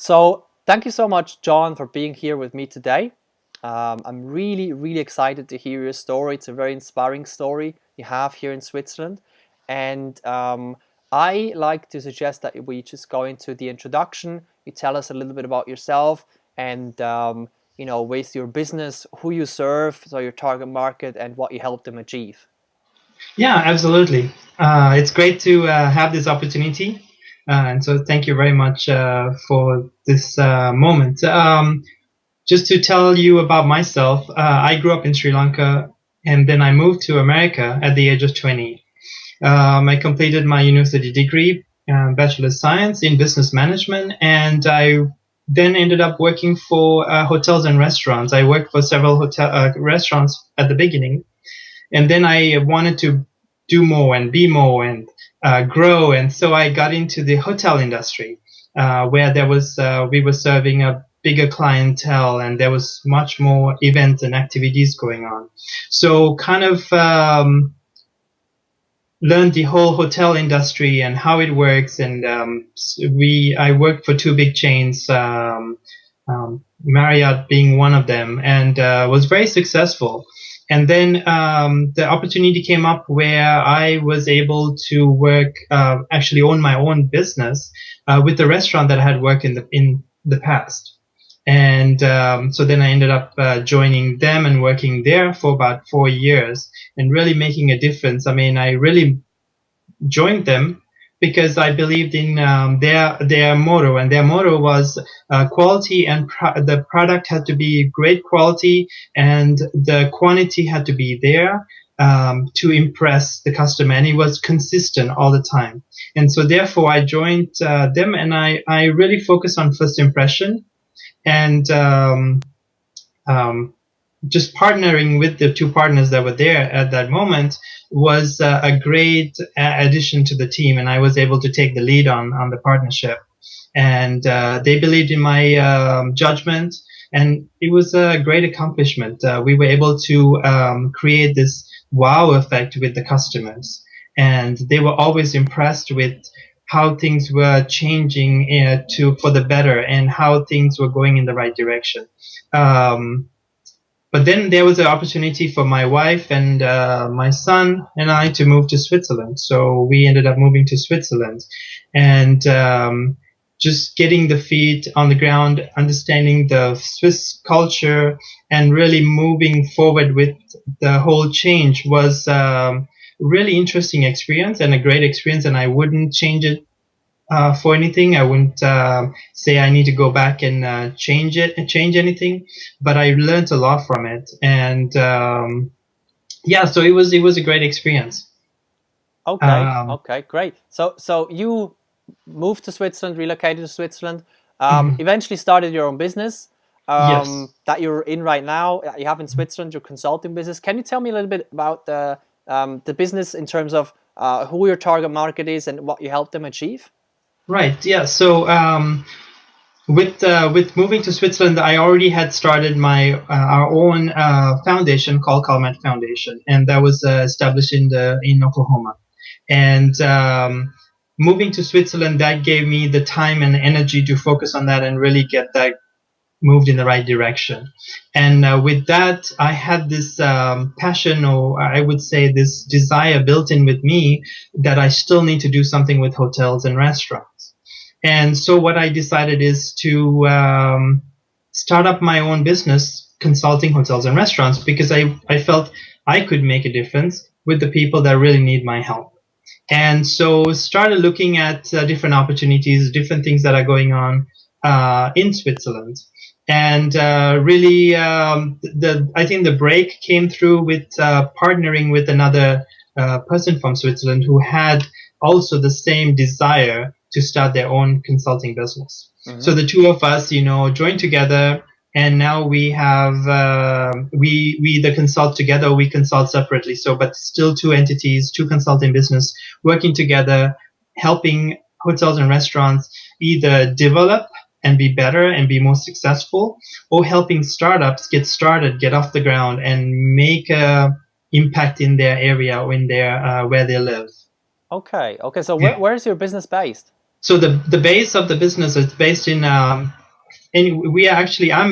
So thank you so much, John, for being here with me today. I'm really, really excited to hear your story. It's a very inspiring story you have here in Switzerland. And I like to suggest that we just go into the introduction. You tell us a little bit about yourself and, with your business, who you serve, so your target market, and what you help them achieve. Yeah, absolutely. It's great to have this opportunity. And so thank you very much for this moment. Just to tell you about myself, I grew up in Sri Lanka and then I moved to America at the age of 20. I completed my university degree, Bachelor of Science in Business Management, and I then ended up working for hotels and restaurants. I worked for several hotel restaurants at the beginning, and then I wanted to do more and be more and grow, and so I got into the hotel industry, where there was we were serving a bigger clientele and there was much more events and activities going on. So kind of learned the whole hotel industry and how it works, and I worked for two big chains. Marriott being one of them, and was very successful. And then the opportunity came up where I was able to work, actually own my own business with the restaurant that I had worked in the past. And so then I ended up joining them and working there for about 4 years and really making a difference. I mean, I really joined them because I believed in their motto, and their motto was quality, and the product had to be great quality, and the quantity had to be there to impress the customer, and it was consistent all the time. And so therefore I joined them, and I really focused on first impression, and um, just partnering with the two partners that were there at that moment was a great addition to the team, and I was able to take the lead on the partnership. And they believed in my judgment, and it was a great accomplishment. We were able to create this wow effect with the customers, and they were always impressed with how things were changing to for the better, and how things were going in the right direction. Um, but then there was an opportunity for my wife and my son and I to move to Switzerland. So we ended up moving to Switzerland, and just getting the feet on the ground, understanding the Swiss culture, and really moving forward with the whole change was really interesting experience and a great experience. And I wouldn't change it for anything. I wouldn't say I need to go back and change anything, but I learned a lot from it. And yeah, so it was a great experience. Okay, Um, okay, great. So you moved to Switzerland, relocated to Switzerland, mhm. eventually started your own business Yes. that you're in right now. You have in Switzerland your consulting business. Can you tell me a little bit about the business in terms of who your target market is and what you help them achieve? Right. Yeah. So with moving to Switzerland, I already had started my our own foundation called Calmet Foundation, and that was established in Oklahoma. And moving to Switzerland, that gave me the time and energy to focus on that and really get that moved in the right direction. And with that, I had this passion, or I would say this desire built in with me, that I still need to do something with hotels and restaurants. And so what I decided is to start up my own business consulting hotels and restaurants, because I felt I could make a difference with the people that really need my help. And so started looking at different opportunities, different things that are going on in Switzerland. And really, I think the break came through with partnering with another person from Switzerland who had also the same desire to start their own consulting business. So Hmm. the two of us, joined together, and now we have we either consult together or we consult separately. So, but still two entities, two consulting business working together, helping hotels and restaurants either develop and be better and be more successful, or helping startups get started, get off the ground, and make a impact in their area or in their where they live. Okay, okay. So Yeah. where is your business based? So the base of the business is based in I'm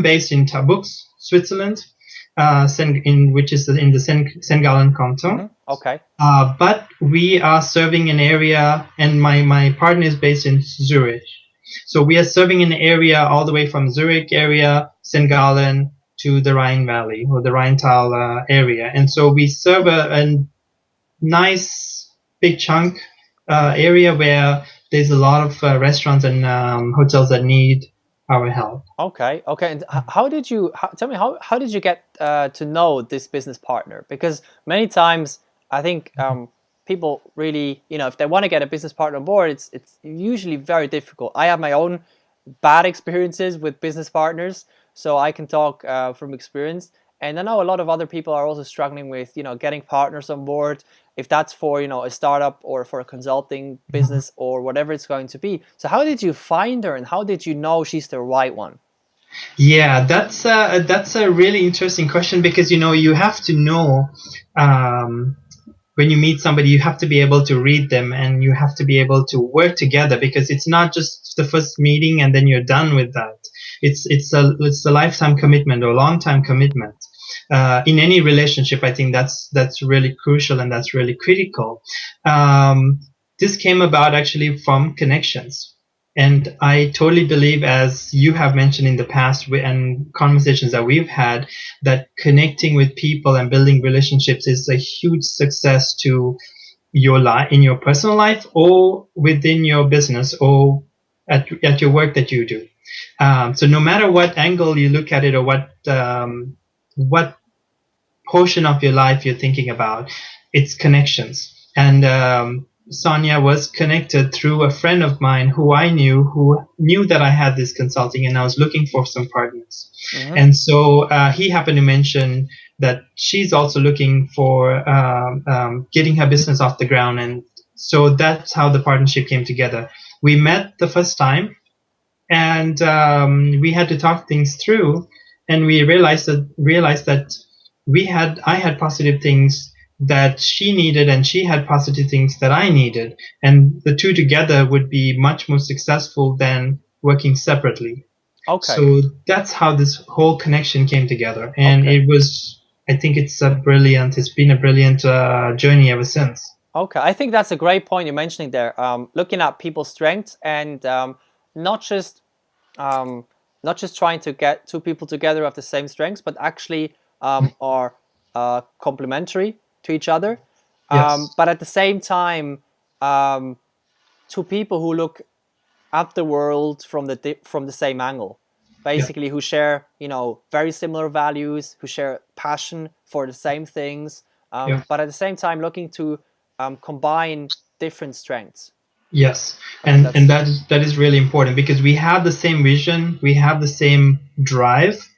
based in Tabuk, Switzerland, which is in the St. Gallen canton. Okay. But we are serving an area, and my partner is based in Zurich. So we are serving an area all the way from Zurich area, St. Gallen, to the Rhine Valley or the Rheintal area. And so we serve a nice big chunk area where there's a lot of restaurants and hotels that need our help. Okay. Okay. And how did you tell me how did you get to know this business partner? Because many times I think people really, if they want to get a business partner on board, it's usually very difficult. I have my own bad experiences with business partners, so I can talk from experience. And I know a lot of other people are also struggling with, getting partners on board, if that's for, a startup or for a consulting business or whatever it's going to be. So how did you find her and how did you know she's the right one? Yeah, that's a really interesting question because you have to know when you meet somebody, you have to be able to read them and you have to be able to work together because it's not just the first meeting and then you're done with that. It's a lifetime commitment or long time commitment. In any relationship, I think that's really crucial and that's really critical. This came about actually from connections. And I totally believe, as you have mentioned in the past and conversations that we've had, that connecting with people and building relationships is a huge success to your life, in your personal life or within your business or at your work that you do. So no matter what angle you look at it or what portion of your life you're thinking about, it's connections. And Sonia was connected through a friend of mine who knew that I had this consulting and I was looking for some partners. And so he happened to mention that she's also looking for getting her business off the ground. And so that's how the partnership came together. We met the first time and we had to talk things through, and we realized that I had positive things that she needed and she had positive things that I needed, and the two together would be much more successful than working separately. Okay. So that's how this whole connection came together, and I think it's been a brilliant journey ever since. Okay, I think that's a great point you're mentioning there. Looking at people's strengths and not just not just trying to get two people together of the same strengths, but actually are complementary to each other. Yes. But at the same time, two people who look at the world from the same angle, basically, who share very similar values, who share passion for the same things, but at the same time looking to combine different strengths. Yes, and that is really important because we have the same vision, we have the same drive,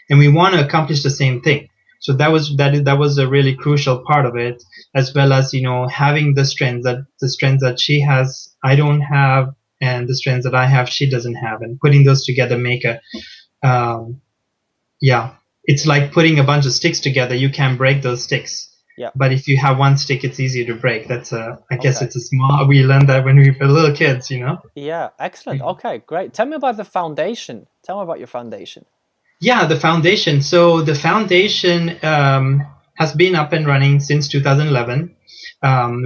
and we want to accomplish the same thing. So that was a really crucial part of it, as well as having the strengths that she has, I don't have, and the strengths that I have, she doesn't have, and putting those together make it's like putting a bunch of sticks together. You can't break those sticks. Yeah. But if you have one stick, it's easier to break. I guess it's a small. We learned that when we were little kids, Yeah, excellent. Okay, great. Tell me about the foundation. Tell me about your foundation. Yeah, the foundation. So the foundation has been up and running since 2011.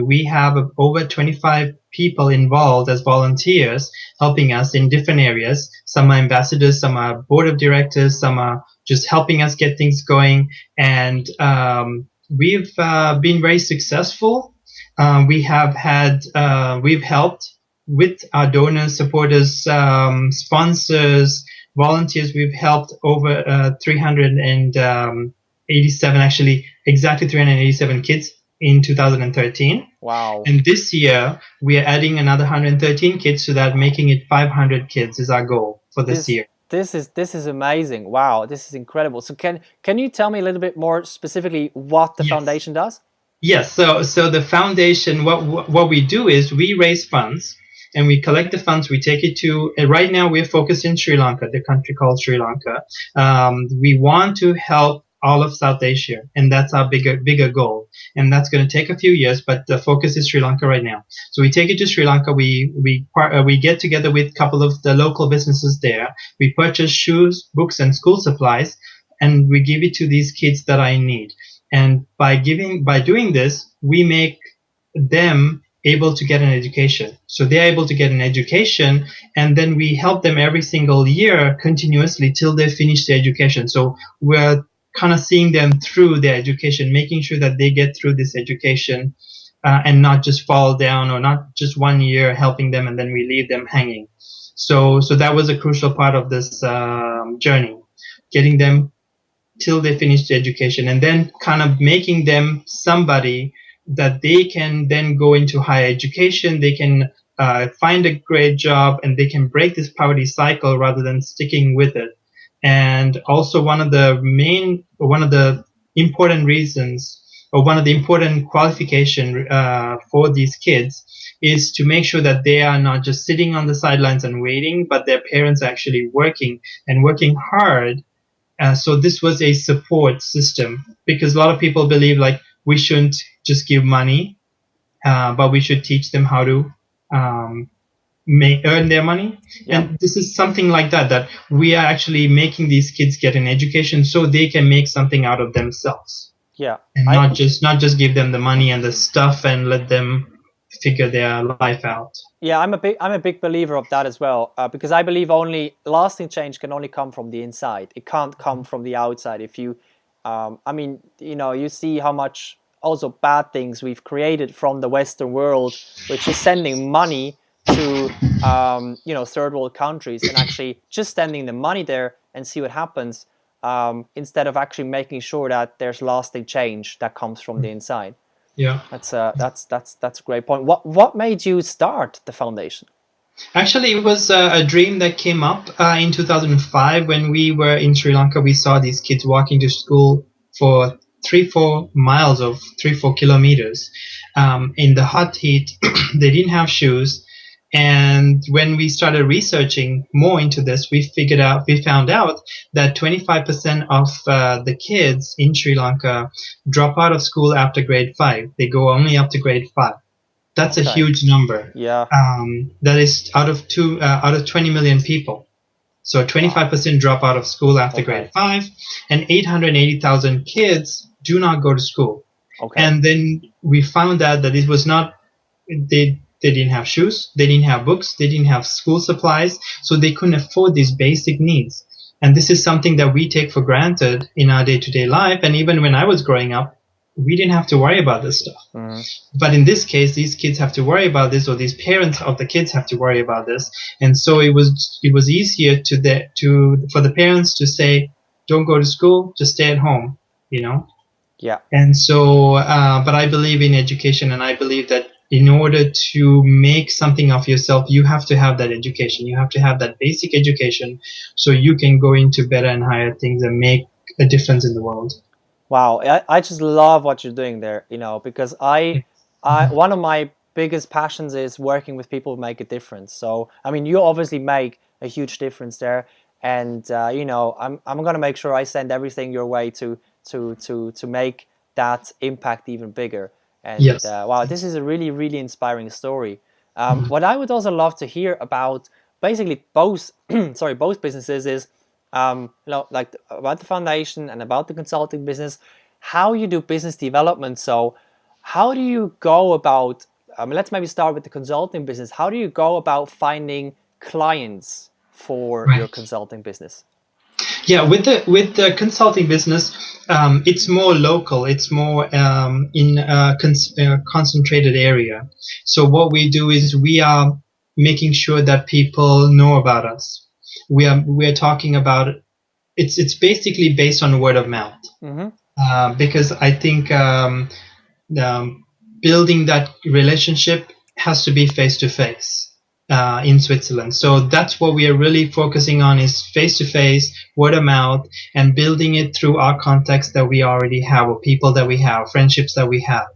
We have over 25 people involved as volunteers helping us in different areas. Some are ambassadors, some are board of directors, some are just helping us get things going. And we've been very successful. We've helped with our donors, supporters, sponsors, volunteers. We've helped over 387, actually exactly 387 kids in 2013. Wow. And this year we are adding another 113 kids to that, making it 500 kids is our goal for this year. This is amazing. Wow, this is incredible. So can you tell me a little bit more specifically what the foundation does? Yes. So the foundation, what we do is we raise funds and we collect the funds. We take it to, right now we're focused in Sri Lanka, the country called Sri Lanka. We want to help all of South Asia, and that's our bigger goal. And that's going to take a few years, but the focus is Sri Lanka right now. So we take it to Sri Lanka. We get together with a couple of the local businesses there. We purchase shoes, books, and school supplies, and we give it to these kids that are in need. And by doing this, we make them able to get an education. So they're able to get an education, and then we help them every single year continuously till they finish their education. So we're kind of seeing them through their education, making sure that they get through this education and not just fall down, or not just 1 year helping them and then we leave them hanging. So that was a crucial part of this journey, getting them till they finish the education, and then kind of making them somebody that they can then go into higher education. They can find a great job, and they can break this poverty cycle rather than sticking with it. And also one of the important reasons, or one of the important qualification for these kids, is to make sure that they are not just sitting on the sidelines and waiting, but their parents are actually working and working hard. So this was a support system, because a lot of people believe like we shouldn't just give money, but we should teach them how to earn their money. Yeah. And this is something like that we are actually making these kids get an education so they can make something out of themselves. Yeah. And not just give them the money and the stuff and let them figure their life out. Yeah, I'm a big believer of that as well, because I believe only lasting change can only come from the inside. It can't come from the outside. If you, I mean, you see how much also bad things we've created from the Western world, which is sending money to third world countries, and actually just sending the money there and see what happens, instead of actually making sure that there's lasting change that comes from the inside. Yeah, that's a great point. What made you start the foundation? Actually, it was a dream that came up in 2005 when we were in Sri Lanka. We saw these kids walking to school for 3-4 miles of 3-4 kilometers in the hot heat. They didn't have shoes. And when we started researching more into this, we found out that 25% of the kids in Sri Lanka drop out of school after grade 5. They go only up to grade 5. That's a huge number. Yeah. That is out of 20 million people. So 25% drop out of school after grade 5, and 880,000 kids do not go to school. Okay. And then we found out that it was not they didn't have shoes, they didn't have books, they didn't have school supplies, so they couldn't afford these basic needs. And this is something that we take for granted in our day-to-day life. And even when I was growing up, we didn't have to worry about this stuff. Mm-hmm. But in this case, these kids have to worry about this, or these parents of the kids have to worry about this. And so it was easier for the parents to say, don't go to school, just stay at home, Yeah. And so, but I believe in education, and I believe that in order to make something of yourself, you have to have that education. You have to have that basic education so you can go into better and higher things and make a difference in the world. Wow. I just love what you're doing there, because I one of my biggest passions is working with people who make a difference. So, I mean, you obviously make a huge difference there. And, I'm going to make sure I send everything your way to make that impact even bigger. And yes. Wow, this is a really, really inspiring story. What I would also love to hear about basically both businesses is, like about the foundation and about the consulting business, how you do business development. So how do you go about, let's maybe start with the consulting business. How do you go about finding clients for your consulting business? Yeah, with the consulting business, it's more local. It's more in a concentrated area. So what we do is we are making sure that people know about us. We are talking about it. It's basically based on word of mouth. Mm-hmm. Because I think building that relationship has to be face to face. In Switzerland. So that's what we are really focusing on, is face-to-face, word of mouth, and building it through our contacts that we already have, or people that we have, friendships that we have,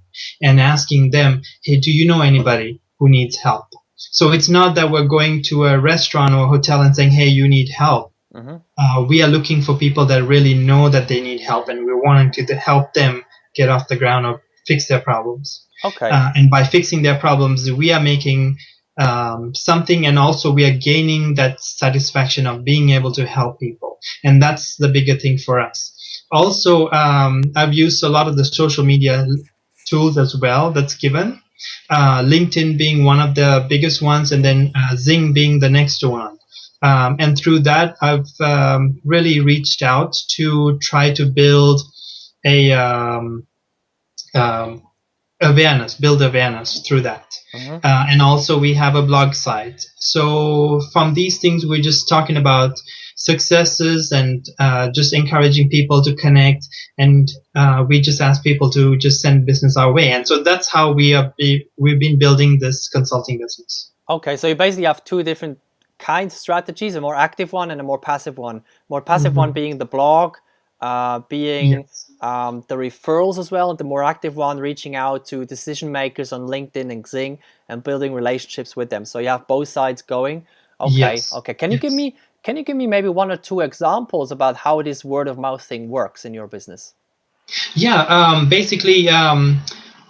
and asking them, hey, do you know anybody who needs help? So it's not that we're going to a restaurant or a hotel and saying, hey, you need help. Mm-hmm. We are looking for people that really know that they need help, and we're wanting to help them get off the ground or fix their problems. Okay. And by fixing their problems, we are making something, and also we are gaining that satisfaction of being able to help people. And that's the bigger thing for us. Also, I've used a lot of the social media tools as well that's given. LinkedIn being one of the biggest ones, and then Zing being the next one. And through that, I've really reached out to try to build a um, build awareness through that. Mm-hmm. And also we have a blog site. So from these things, we're just talking about successes and just encouraging people to connect. And we just ask people to just send business our way. And so that's how we've been building this consulting business. Okay, so you basically have two different kinds of strategies, a more active one and a more passive one. More passive one being the blog, being Yes. the referrals as well, and the more active one reaching out to decision makers on LinkedIn and Xing and building relationships with them. So you have both sides going. Okay, Yes. okay. Yes. Can you give me maybe one or two examples about how this word of mouth thing works in your business? Yeah, basically,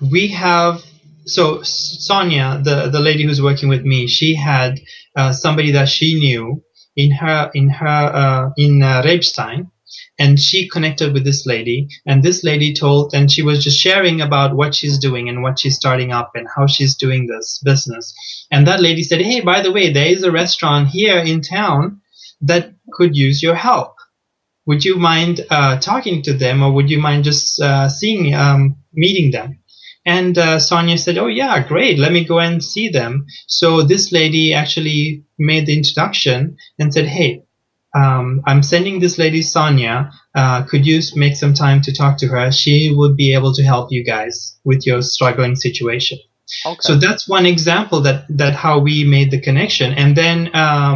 we have so Sonia, the lady who's working with me, she had somebody that she knew in Rebstein, and she connected with this lady, and this lady told, and she was just sharing about what she's doing and what she's starting up and how she's doing this business, and that lady said, "Hey, by the way, there is a restaurant here in town that could use your help. Would you mind talking to them, or would you mind just meeting them?" And Sonia said, "Oh yeah, great. Let me go and see them." So this lady actually made the introduction and said, "Hey, I'm sending this lady Sonia. Could you make some time to talk to her? She would be able to help you guys with your struggling situation." So Okay. that's one example that how we made the connection. And then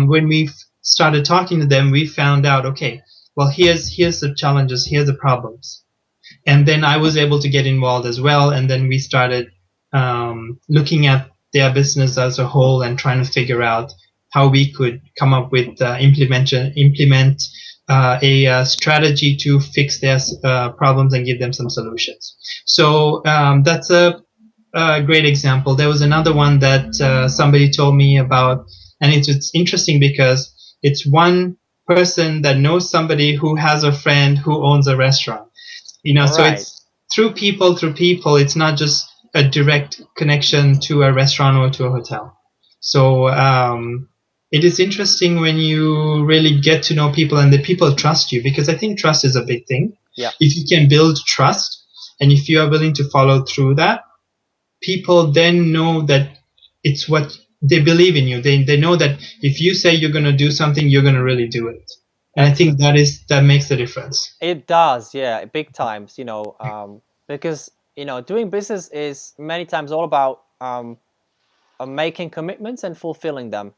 when we started talking to them, we found out, okay, well, here's the challenges, here's the problems, and then I was able to get involved as well. And then we started looking at their business as a whole and trying to figure out how we could come up with implement a strategy to fix their problems and give them some solutions. So that's a great example. There was another one that somebody told me about, and it's interesting because it's one person that knows somebody who has a friend who owns a restaurant. All So right. it's through people. It's not just a direct connection to a restaurant or to a hotel. So it is interesting when you really get to know people and the people trust you, because I think trust is a big thing. Yeah. If you can build trust and if you are willing to follow through that, people then know that it's what they believe in you. They know that if you say you're going to do something, you're going to really do it. And I think Excellent. that makes the difference. It does, yeah, big times, because, doing business is many times all about making commitments and fulfilling them.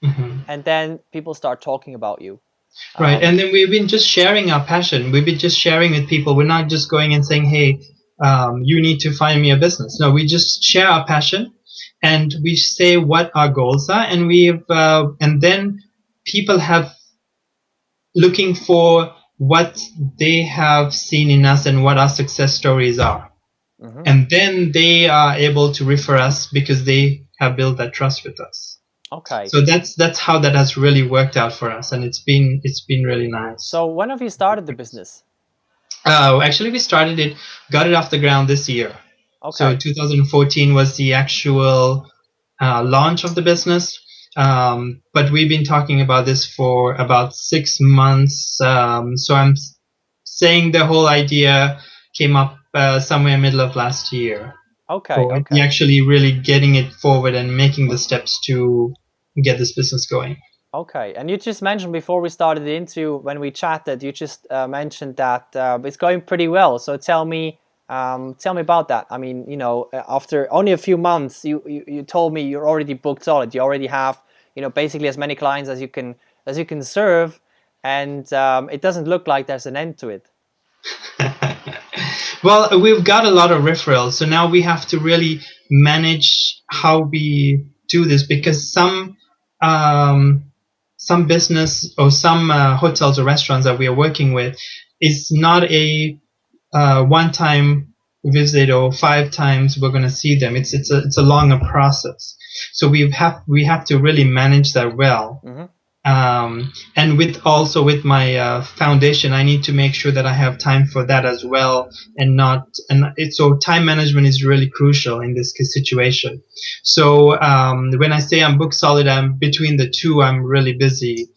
Hmm. And then people start talking about you. Right. Um, And then we've been just sharing our passion. We've been just sharing with people. We're not just going and saying, "Hey, you need to find me a business." No, we just share our passion and we say what our goals are. And then people have looking for what they have seen in us and what our success stories are. mhm. And then they are able to refer us because they have built that trust with us. Okay. So that's how that has really worked out for us, and it's been really nice. So when have you started the business? Actually, got it off the ground this year. So Okay. 2014 was the actual launch of the business. But we've been talking about this for about 6 months. So I'm saying the whole idea came up somewhere middle of last year. Okay. For Okay. actually really getting it forward and making the steps to get this business going. Okay. And you just mentioned before we started the interview, when we chatted, you just mentioned that it's going pretty well. So tell me about that. I mean, after only a few months, you told me you're already booked solid. You already have, basically as many clients as you can serve, and it doesn't look like there's an end to it. Well, we've got a lot of referrals, so now we have to really manage how we do this, because um, some business or some hotels or restaurants that we are working with is not a one-time visit or 5 times we're going to see them. It's a longer process. So we have to really manage that well. Mm-hmm. And with my foundation, I need to make sure that I have time for that as well, so time management is really crucial in this situation. So when I say I'm book solid, I'm between the two. I'm really busy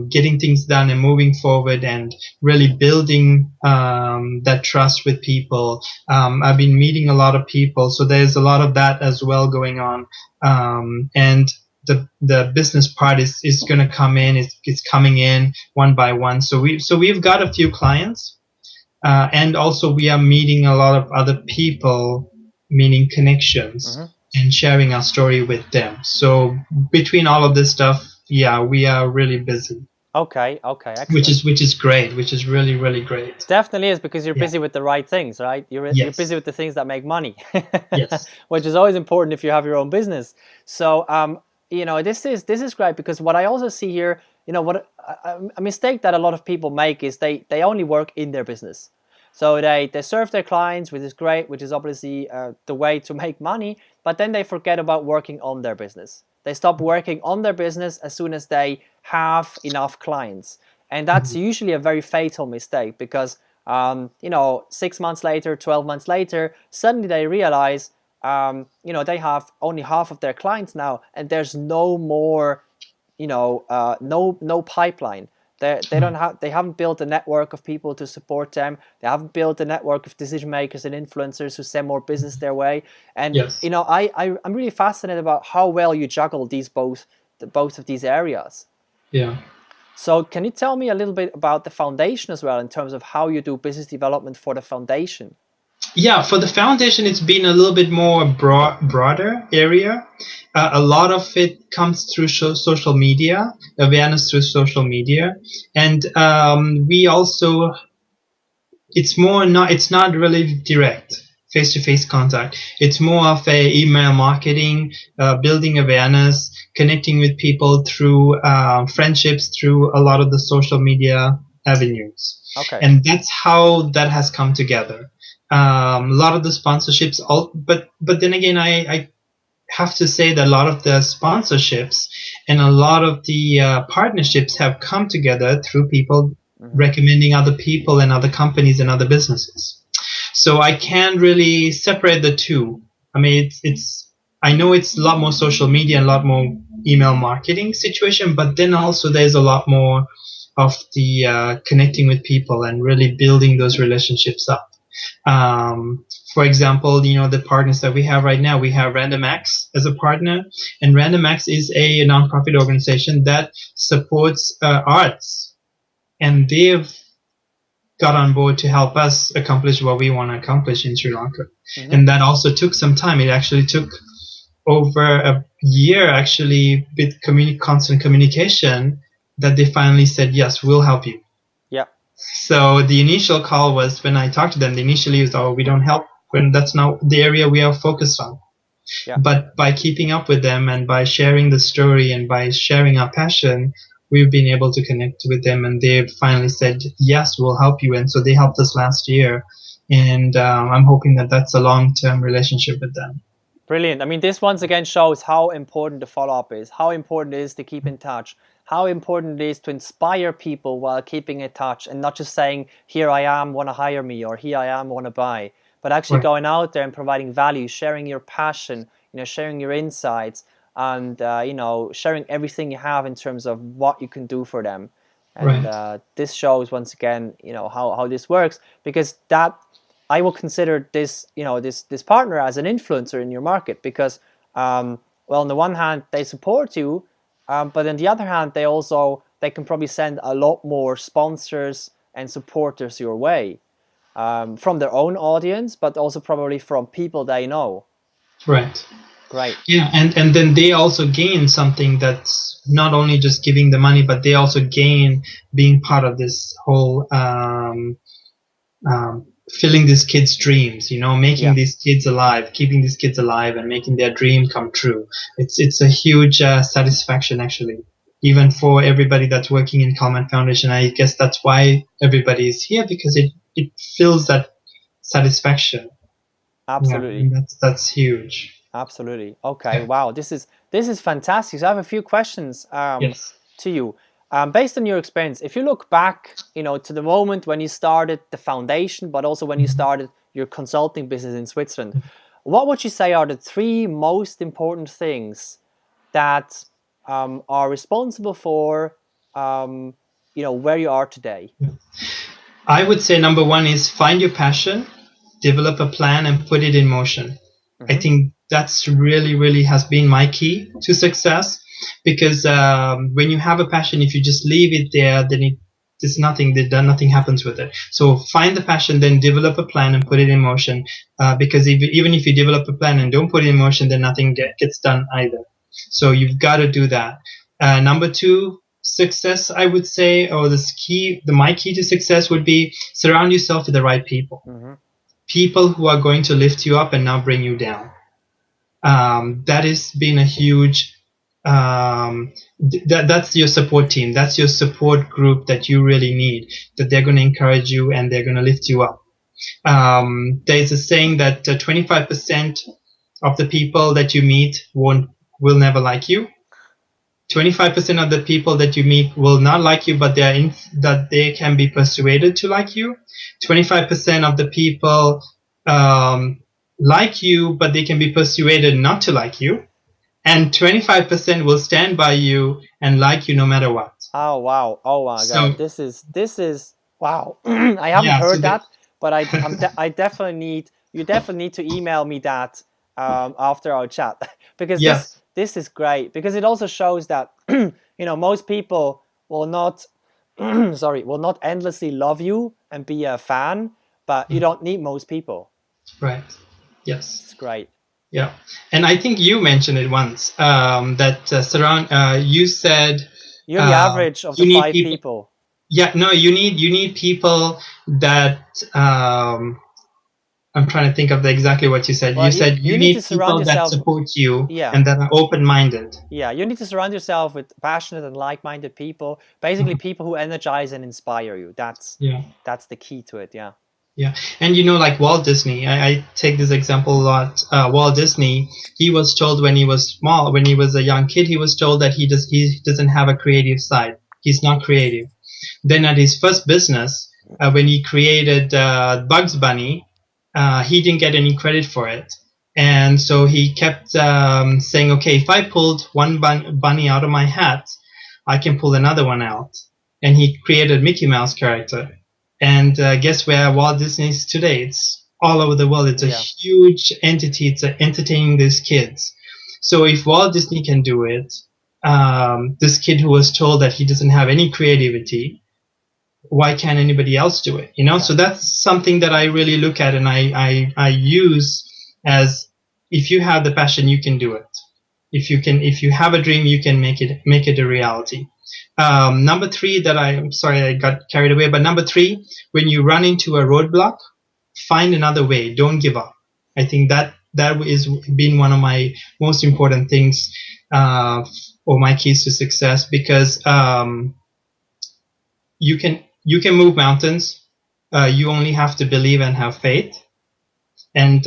getting things done and moving forward and really building that trust with people. I've been meeting a lot of people, so there's a lot of that as well going on, and the business part is going to come in. It's coming in one by one. So we've got a few clients, and also we are meeting a lot of other people, meaning connections, Mm-hmm. and sharing our story with them. So between all of this stuff, yeah, we are really busy. Okay, excellent. Which is great, which is really, really great. Definitely is, because you're busy with the right things, right? You're busy with the things that make money. Yes. Which is always important if you have your own business. So this is great, because what I also see here, what a mistake that a lot of people make is they only work in their business. So they serve their clients, which is great, which is obviously the way to make money, but then they forget about working on their business. They stop working on their business as soon as they have enough clients. And that's usually a very fatal mistake, because 6 months later, 12 months later, suddenly they realize they have only half of their clients now, and there's no more, no pipeline. They haven't built a network of people to support them. They haven't built a network of decision makers and influencers who send more business their way. And Yes. I'm really fascinated about how well you juggle both of these areas. Yeah. So can you tell me a little bit about the foundation as well, in terms of how you do business development for the foundation? Yeah, for the foundation, it's been a little bit more broader area. A lot of it comes through social media, awareness through social media, and we also it's not really direct face-to-face contact. It's more of a email marketing, building awareness, connecting with people through friendships, through a lot of the social media avenues. Okay. And that's how that has come together. A lot of the sponsorships, but then again, I have to say that a lot of the sponsorships and a lot of the partnerships have come together through people recommending other people and other companies and other businesses. So I can't really separate the two. I mean, I know it's a lot more social media and a lot more email marketing situation, but then also there's a lot more of the connecting with people and really building those relationships up. For example, the partners that we have right now, we have RandomX as a partner, and RandomX is a nonprofit organization that supports arts, and they've got on board to help us accomplish what we want to accomplish in Sri Lanka. And that also took some time. It actually took over a year, actually, with constant communication, that they finally said, yes, we'll help you. Yeah. So the initial call was, when I talked to them, initially was, we don't help, when that's not the area we are focused on. Yeah. But by keeping up with them and by sharing the story and by sharing our passion, we've been able to connect with them, and they've finally said, yes, we'll help you. And so they helped us last year, and I'm hoping that that's a long-term relationship with them. Brilliant. I mean, this once again shows how important the follow-up is, how important it is to keep in touch, how important it is to inspire people while keeping in touch, and not just saying, here I am, want to hire me, or here I am, want to buy, but actually going out there and providing value, sharing your passion, sharing your insights, and sharing everything you have in terms of what you can do for them. And this shows once again, how this works, because that I will consider this, this partner as an influencer in your market, because well, on the one hand they support you, but on the other hand they can probably send a lot more sponsors and supporters your way, from their own audience, but also probably from people they know. Right. Great. Yeah, and then they also gain something, that's not only just giving the money, but they also gain being part of this whole filling these kids' dreams, making these kids alive, keeping these kids alive, and making their dream come true. It's a huge satisfaction, actually. even for everybody that's working in Common Foundation. I guess that's why everybody is here, because it feels that satisfaction. Yeah, Absolutely. and that's huge. Absolutely. Okay. Yeah. Wow. This is fantastic. So I have a few questions Yes. to you. Based on your experience, if you look back, to the moment when you started the foundation, but also when you Mhm. started your consulting business in Switzerland, what would you say are the three most important things that are responsible for, where you are today? I would say number one is find your passion, develop a plan, and put it in motion. I Hmm. think that's really, really has been my key to success, because when you have a passion, if you just leave it there, then there's nothing, nothing happens with it. So find the passion, then develop a plan and put it in motion. Because even if you develop a plan and don't put it in motion, then nothing gets done either. So you've got to do that. Number two, success, I would say, or my key to success would be surround yourself with the right people. Hmm. People who are going to lift you up and not bring you down. That has been a huge, that's your support team. That's your support group that you really need, that they're going to encourage you and they're going to lift you up. There's a saying that 25% of the people that you meet will never like you. 25% of the people that you meet will not like you, but that they can be persuaded to like you. 25% of the people like you, but they can be persuaded not to like you. And 25% will stand by you and like you no matter what. Oh wow! Oh my So God! This is wow! I haven't yeah, heard that, but I definitely need you definitely need to email me that after our chat because this yes, this is great because it also shows that most people will not will not endlessly love you and be a fan, but you don't need most people. right, yes. It's great. Yeah, and I think you mentioned it once, that surround. You said You're the uh, average of the you need five people. people. Yeah, no, you need people that. I'm trying to think of exactly what you said. You Well, said you you need to need surround people that yourself. support you Yeah. and that are open-minded. Yeah, you need to surround yourself with passionate and like-minded people. Basically, Mhm. people who energize and inspire you. That's Yeah. that's the key to it. Yeah. Yeah, and like Walt Disney, I take this example a lot. Walt Disney, he was told when he was small, when he was a young kid, he was told that he doesn't have a creative side. He's not creative. Then at his first business, when he created Bugs Bunny, he didn't get any credit for it, and so he kept saying, "Okay, if I pulled one bunny out of my hat, I can pull another one out." And he created Mickey Mouse character. And guess where Walt Disney is today? It's all over the world. It's a Yeah. huge entity. It's entertaining these kids. So if Walt Disney can do it, this kid who was told that he doesn't have any creativity, why can't anybody else do it? So Exactly. that's something that I really look at, and I use as, if you have the passion, you can do it. If you have a dream, you can make it a reality. Number three, I'm sorry, I got carried away, but number three, when you run into a roadblock, find another way. Don't give up. I think that is been one of my most important things, or my keys to success, because you can move mountains. You only have to believe and have faith. And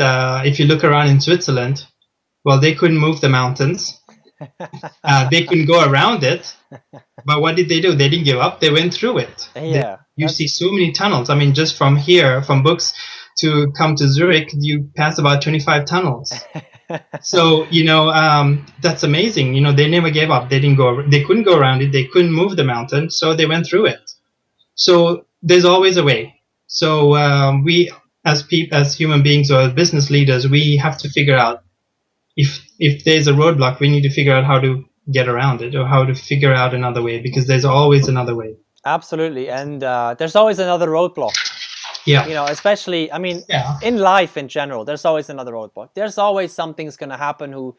if you look around in Switzerland, well, they couldn't move the mountains. They couldn't go around it. But what did they do? They didn't give up. They went through it. Yeah. You see so many tunnels. I mean, just from here, from Books to come to Zurich, you pass about 25 tunnels. So that's amazing. They never gave up. They couldn't go around it. They couldn't move the mountain, so they went through it. So there's always a way. So we, as human beings or business leaders, we have to figure out, if there's a roadblock, we need to figure out how to get around it, or how to figure out another way, because there's always another way. Absolutely. And there's always another roadblock. Yeah. Especially, I mean, Yeah. in life in general, there's always another roadblock. There's always something's going to happen who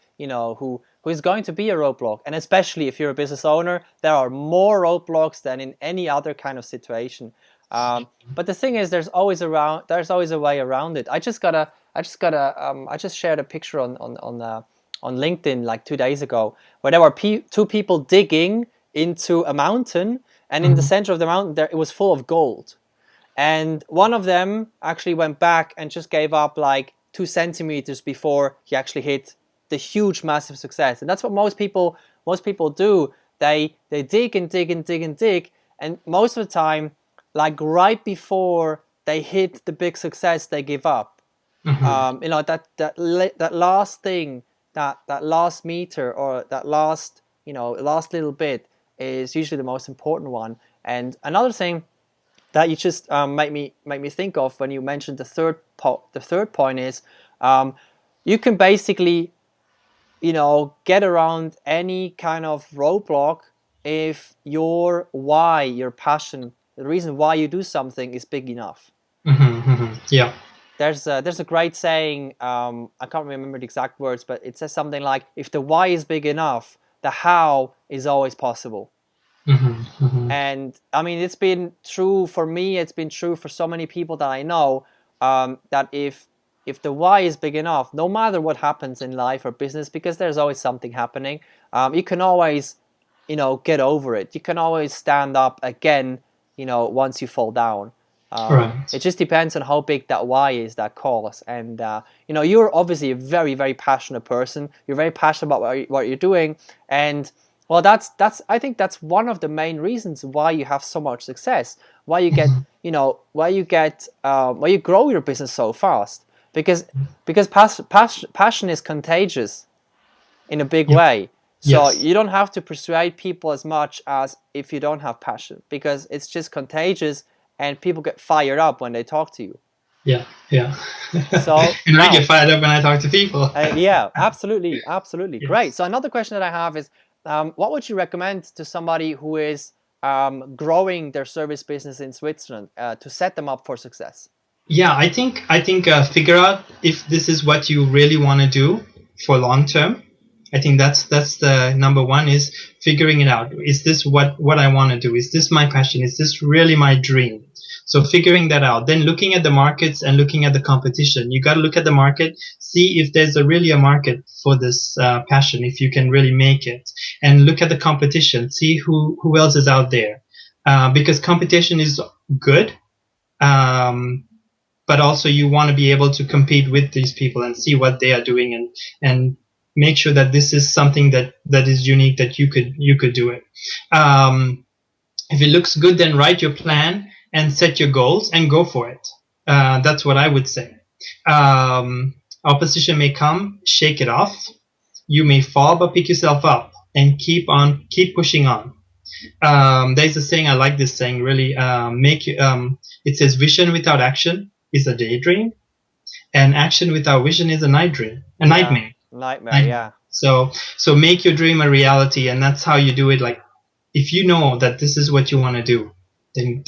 is going to be a roadblock. And especially if you're a business owner, there are more roadblocks than in any other kind of situation. But the thing is, there's always a way around it. I just shared a picture on LinkedIn like 2 days ago where there were two people digging into a mountain, and in the center of the mountain there it was full of gold. And one of them actually went back and just gave up like 2 centimeters before he actually hit the huge, massive success. And that's what most people do. They dig and dig and dig and dig, and most of the time, like right before they hit the big success, they give up. You know, that last thing, that last meter, or that last, you know, last little bit is usually the most important one. And another thing that you just make me think of when you mentioned the third point is, you can basically, you know, get around any kind of roadblock if your why, your passion, the reason why you do something is big enough. Yeah. There's a great saying, I can't remember the exact words, but it says something like, if the why is big enough, the how is always possible. And I mean, it's been true for me, it's been true for so many people that I know, that if the why is big enough, no matter what happens in life or business, because there's always something happening, you can always, you know, get over it. You can always stand up again, you know, once you fall down. Right. It just depends on how big that why is, that cause. And you know, you're obviously a very, very passionate person. You're very passionate about what you're doing, and well, that's I think that's one of the main reasons why you have so much success. Why you get, you know, why you grow your business so fast, because passion is contagious in a big way. So Yes. you don't have to persuade people as much as if you don't have passion, because it's just contagious, and people get fired up when they talk to you. Yeah. So And I now, get fired up when I talk to people. yeah, absolutely, Yes. great. So another question that I have is, what would you recommend to somebody who is growing their service business in Switzerland to set them up for success? Yeah, I think figure out if this is what you really want to do for long term. I think that's the number one, is figuring it out. Is this what I want to do? Is this my passion? Is this really my dream? So figuring that out, then looking at the markets and looking at the competition. You got to look at the market, see if there's really a market for this passion, if you can really make it, and look at the competition, see who else is out there, because competition is good. But also you want to be able to compete with these people and see what they are doing, and make sure that this is something that is unique, that you could do it. If it looks good, then write your plan and set your goals and go for it. That's what I would say. Opposition may come, shake it off. You may fall, but pick yourself up and keep pushing on. There's a saying, I like this saying really. It says, vision without action is a daydream, and action without vision is a nightmare. Nightmare, yeah. So make your dream a reality, and that's how you do it. Like, if you know that this is what you want to do, then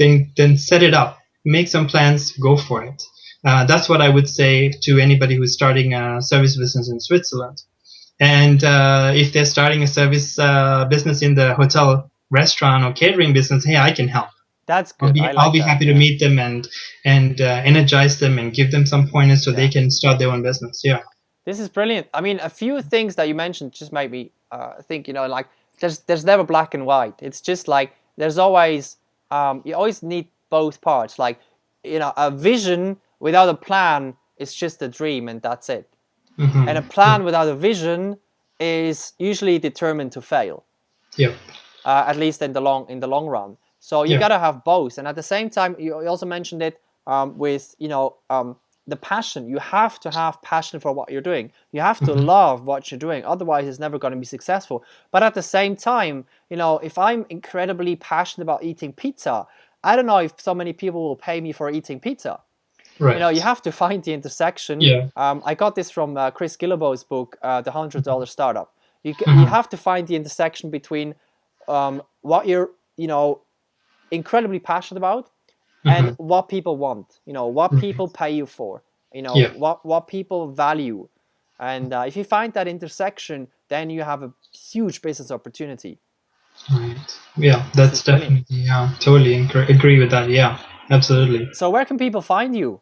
set it up, make some plans, go for it. That's what I would say to anybody who's starting a service business in Switzerland. And if they're starting a service business in the hotel, restaurant, or catering business, hey, I can help. That's good. I'll be happy to meet them and energize them and give them some pointers so they can start their own business. Yeah. This is brilliant. I mean, a few things that you mentioned just made me think, you know, like there's never black and white. It's just like there's always, you always need both parts. Like, you know, a vision without a plan is just a dream, and that's it. And a plan without a vision is usually determined to fail. Yeah. At least in the long run. So you gotta have both. And at the same time, you also mentioned it with, you know, the passion. You have to have passion for what you're doing. You have to love what you're doing. Otherwise, it's never going to be successful. But at the same time, you know, if I'm incredibly passionate about eating pizza, I don't know if so many people will pay me for eating pizza. Right. You know, you have to find the intersection. Yeah. I got this from Chris Guillebeau's book, The $100 Startup. You have to find the intersection between what you're, you know, incredibly passionate about, and what people want, you know, what people pay you for, you know, what people value. And if you find that intersection, then you have a huge business opportunity. Right. Yeah, that's definitely, totally agree with that. Yeah, absolutely. So where can people find you?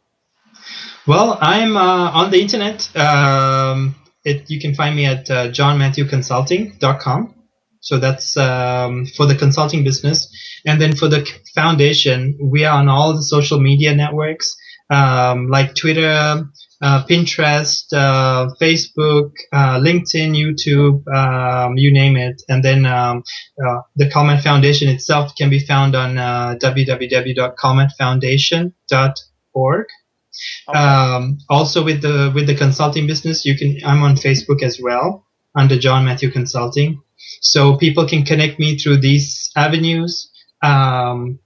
Well, I'm on the internet. You can find me at johnmathewconsulting.com. So that's for the consulting business. And then for the foundation, we are on all the social media networks, like Twitter, Pinterest, Facebook, LinkedIn, YouTube, you name it. And then the Comet Foundation itself can be found on www.cometfoundation.org. Okay. Also with the consulting business, I'm on Facebook as well under John Mathew Consulting, so people can connect me through these avenues, and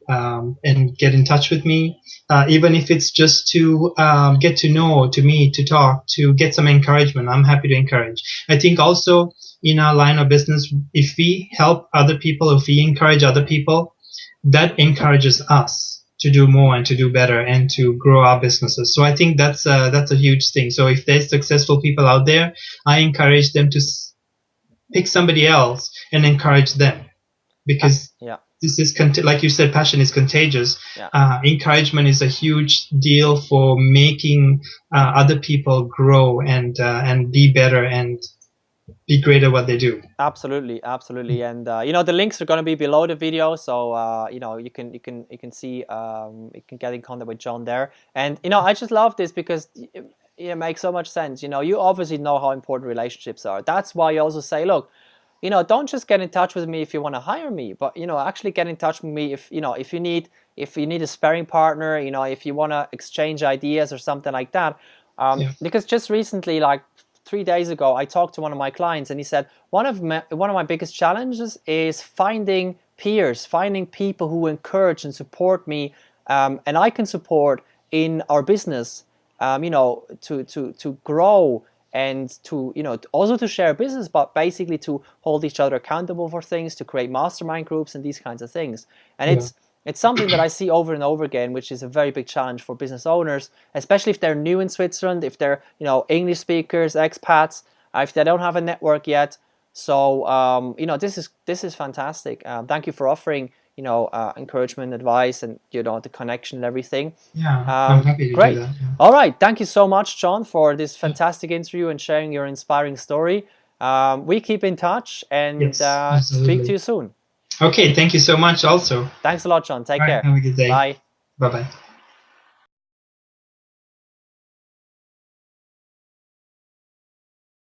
get in touch with me, even if it's just to get to know, to meet, to talk, to get some encouragement. I'm happy to encourage. I think also in our line of business, if we help other people, if we encourage other people, that encourages us to do more and to do better and to grow our businesses. So I think that's a huge thing. So if there's successful people out there, I encourage them to pick somebody else and encourage them, because Yeah. this is like you said, passion is contagious. Yeah. Encouragement is a huge deal for making other people grow and be better and be great at what they do. Absolutely, absolutely, and the links are going to be below the video, so you can see, you can get in contact with John there. And I just love this because it makes so much sense. You obviously know how important relationships are. That's why you also say, look, don't just get in touch with me if you want to hire me, but actually get in touch with me if you need a sparring partner, if you want to exchange ideas or something like that. Because just recently, like 3 days ago, I talked to one of my clients, and he said one of my biggest challenges is finding peers, finding people who encourage and support me, and I can support in our business, to grow and to also to share business, but basically to hold each other accountable for things, to create mastermind groups and these kinds of things. And it's something that I see over and over again, which is a very big challenge for business owners, especially if they're new in Switzerland, if they're English speakers, expats, if they don't have a network yet. So this is fantastic. Thank you for offering encouragement, advice, and the connection and everything. I'm happy to Great. do that. Yeah. All right. Thank you so much, John, for this fantastic interview and sharing your inspiring story. We keep in touch and Yes, speak to absolutely. you soon. Okay, thank you so much also. Thanks a lot, John. Take care. Have a good day. Bye. Bye-bye.